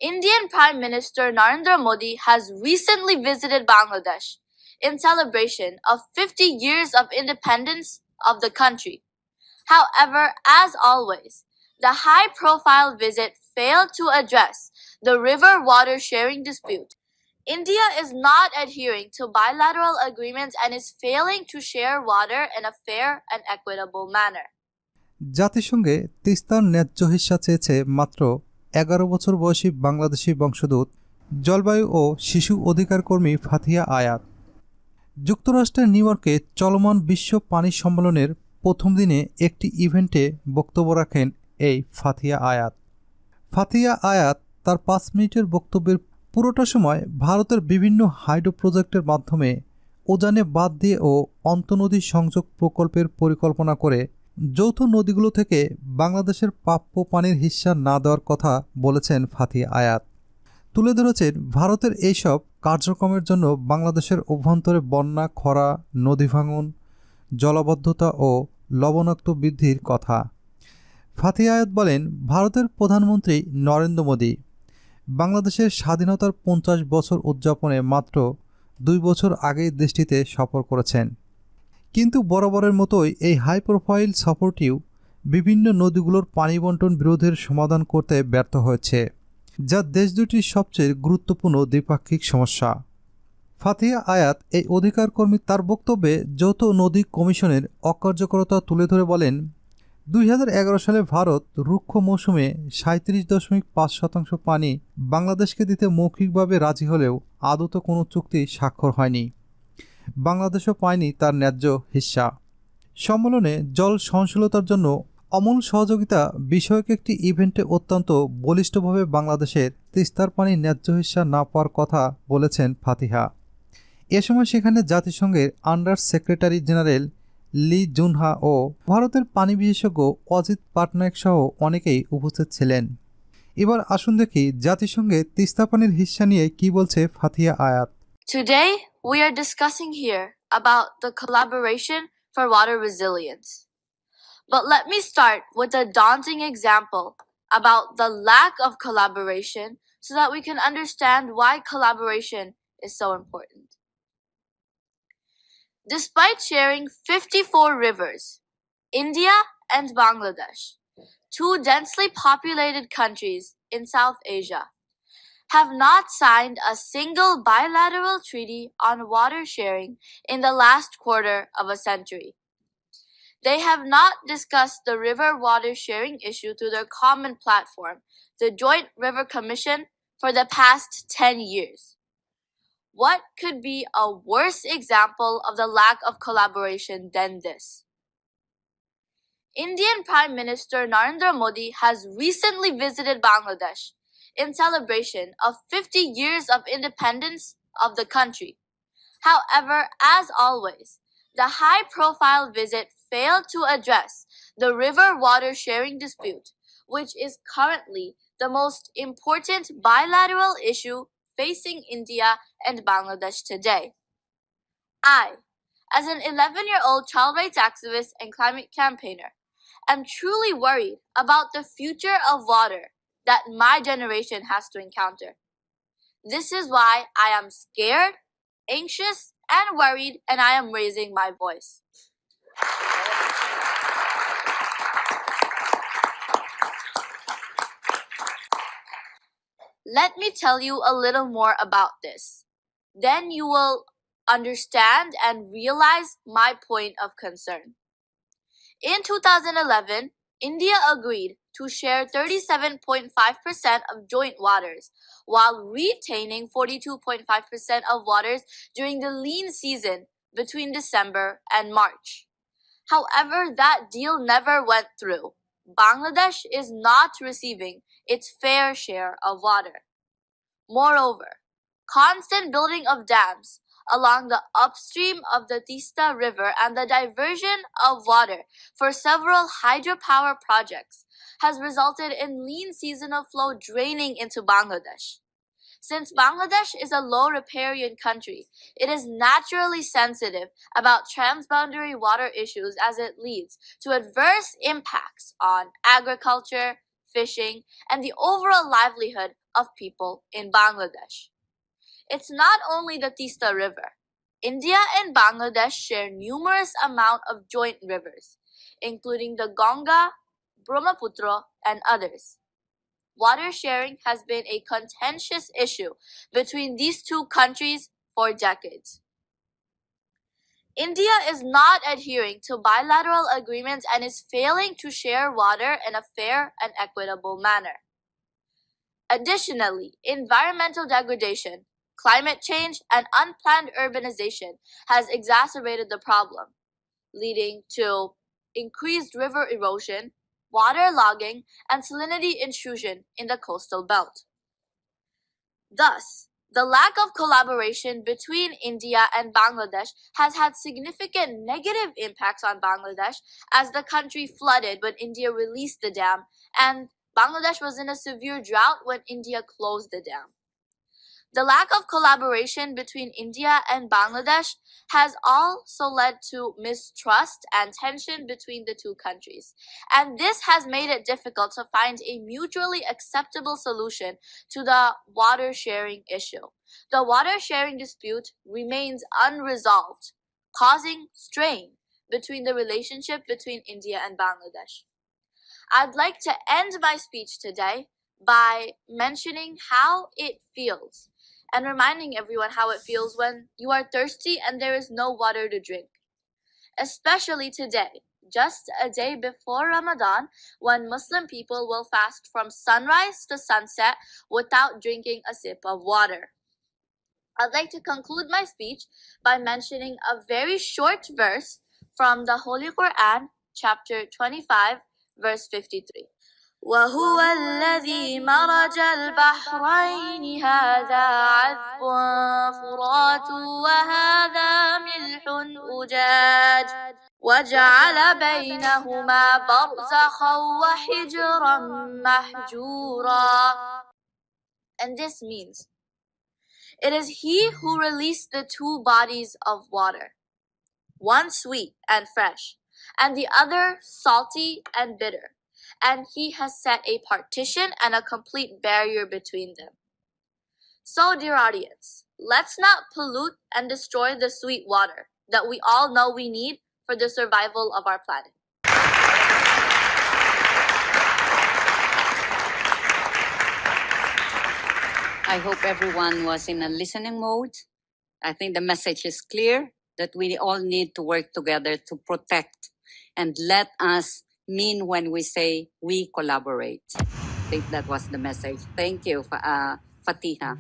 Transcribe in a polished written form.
Indian Prime Minister Narendra Modi has recently visited Bangladesh in celebration of 50 years of independence of the country. However, as always, the high-profile visit failed to address the river water sharing dispute. India is not adhering to bilateral agreements and is failing to share water in a fair and equitable manner. জাতিসংঘে তিস্তার ন্যায্য হিস্সা চেয়েছে মাত্র 11 বছর বয়সী বাংলাদেশি বংশোদ্ভূত জলবায়ু ও শিশু অধিকার কর্মী ফাথিয়া আয়াত। যুক্তরাষ্ট্রের নিউ ইয়র্কে চলমান বিশ্ব পানি সম্মেলনের প্রথম দিনে একটি ইভেন্টে বক্তব্য রাখেন এই ফাথিয়া আয়াত। ফাথিয়া আয়াত তার 5 মিনিটের বক্তব্যের পুরোটা সময় ভারতের বিভিন্ন হাইড্রো প্রজেক্টের মাধ্যমে উজানে বাঁধ দিয়ে ও অন্তঃনদী সংযোগ প্রকল্পের পরিকল্পনা করে যৌথ নদীগুলো থেকে বাংলাদেশের প্রাপ্য পানির হিস্সা না দেওয়ার কথা বলেছেন ফাথিয়া আয়াত। তুলে ধরেছেন ভারতের এইসব কার্যক্রমের জন্য বাংলাদেশের অভ্যন্তরে বন্যা, খরা, নদী ভাঙন, জলাবদ্ধতা ও লবণাক্ত বৃদ্ধির কথা। ফাথিয়া আয়াত বলেন, ভারতের প্রধানমন্ত্রী নরেন্দ্র মোদী বাংলাদেশের স্বাধীনতার 50 বছর উদযাপনে মাত্র 2 বছর আগেই দেশটিতে সফর করেছেন। কিন্তু বরাবরের মতোই এই হাই প্রোফাইল সফরটিও বিভিন্ন নদীগুলোর পানি বণ্টন বিরোধের সমাধান করতে ব্যর্থ হয়েছে, যা দেশ দুটির সবচেয়ে গুরুত্বপূর্ণ দ্বিপাক্ষিক সমস্যা। ফাথিয়া আয়াত এই অধিকার কর্মী তার বক্তব্যে যৌথ নদী কমিশনের অকার্যকরতা তুলে ধরে বলেন, 2011 সালে ভারত রুক্ষ মৌসুমে 37.5% পানি বাংলাদেশকে দিতে মৌখিকভাবে রাজি হলেও আদতে কোনো চুক্তি স্বাক্ষর হয়নি। বাংলাদেশও পায়নি তার ন্যায্য হিস্সা। সম্মেলনে জল সহনশীলতার জন্য অমূল সহযোগিতা বিষয়ক একটি ইভেন্টে অত্যন্ত বলিষ্ঠভাবে বাংলাদেশের তিস্তার পানির ন্যায্য হিস্সা না পাওয়ার কথা বলেছেন ফাতিহা। এ সময় সেখানে জাতিসংঘের আন্ডার সেক্রেটারি জেনারেল লি জুনহা ও ভারতের পানি বিশেষজ্ঞ অজিত পাটনায়ক সহ অনেকেই উপস্থিত ছিলেন। এবার আসুন দেখি জাতিসংঘে তিস্তা পানির হিস্সা নিয়ে কি বলছে ফাথিয়া আয়াত। Today, we are discussing here about the collaboration for water resilience. But let me start with a daunting example about the lack of collaboration so that we can understand why collaboration is so important. Despite sharing 54 rivers, India and Bangladesh, two densely populated countries in South Asia, have not signed a single bilateral treaty on water sharing in the last quarter of a century. They have not discussed the river water sharing issue through their common platform, the Joint River Commission, for the past 10 years. What could be a worse example of the lack of collaboration than this? Indian Prime Minister Narendra Modi has recently visited Bangladesh in celebration of 50 years of independence of the country. However, as always, the high-profile visit failed to address the river water sharing dispute, which is currently the most important bilateral issue facing India and Bangladesh today. I, as an 11-year-old child rights activist and climate campaigner, am truly worried about the future of water that my generation has to encounter. This is why I am scared, anxious, and worried, and I am raising my voice. Let me tell you a little more about this. Then you will understand and realize my point of concern. In 2011, India agreed to share 37.5% of joint waters, while retaining 42.5% of waters during the lean season between December and March. However, that deal never went through. Bangladesh is not receiving its fair share of water. Moreover, constant building of dams along the upstream of the Tista River and the diversion of water for several hydropower projects has resulted in lean seasonal flow draining into Bangladesh. Since Bangladesh is a low riparian country, it is naturally sensitive about transboundary water issues as it leads to adverse impacts on agriculture, fishing, and the overall livelihood of people in Bangladesh. It's not only the Tista River. India and Bangladesh share numerous amount of joint rivers, including the Ganga, Brahmaputra, and others. Water sharing has been a contentious issue between these two countries for decades. India is not adhering to bilateral agreements and is failing to share water in a fair and equitable manner. Additionally, environmental degradation, climate change, and unplanned urbanization has exacerbated the problem, leading to increased river erosion, water logging, and salinity intrusion in the coastal belt. Thus, the lack of collaboration between India and Bangladesh has had significant negative impacts on Bangladesh as the country flooded when India released the dam, and Bangladesh was in a severe drought when India closed the dam. The lack of collaboration between India and Bangladesh has also led to mistrust and tension between the two countries, and this has made it difficult to find a mutually acceptable solution to the water sharing issue. The water sharing dispute remains unresolved, causing strain between the relationship between India and Bangladesh. I'd like to end my speech today by mentioning how it feels and reminding everyone how it feels when you are thirsty and there is no water to drink. Especially today, just a day before Ramadan, when Muslim people will fast from sunrise to sunset without drinking a sip of water. I'd like to conclude my speech by mentioning a very short verse from the Holy Quran, chapter 25, verse 53. وهو الذي مرج البحرين هذا عذب فرات وهذا ملح أجاج وجعل بينهما برزخا وحجرا محجورا. And this means, it is He who released the two bodies of water, one sweet and fresh, and the other salty and bitter. And He has set a partition and a complete barrier between them. So, dear audience, let's not pollute and destroy the sweet water that we all know we need for the survival of our planet. I hope everyone was in a listening mode. I think the message is clear that we all need to work together to protect, and let us mean when we say we collaborate. I think that was the message. Thank you, Fatiha.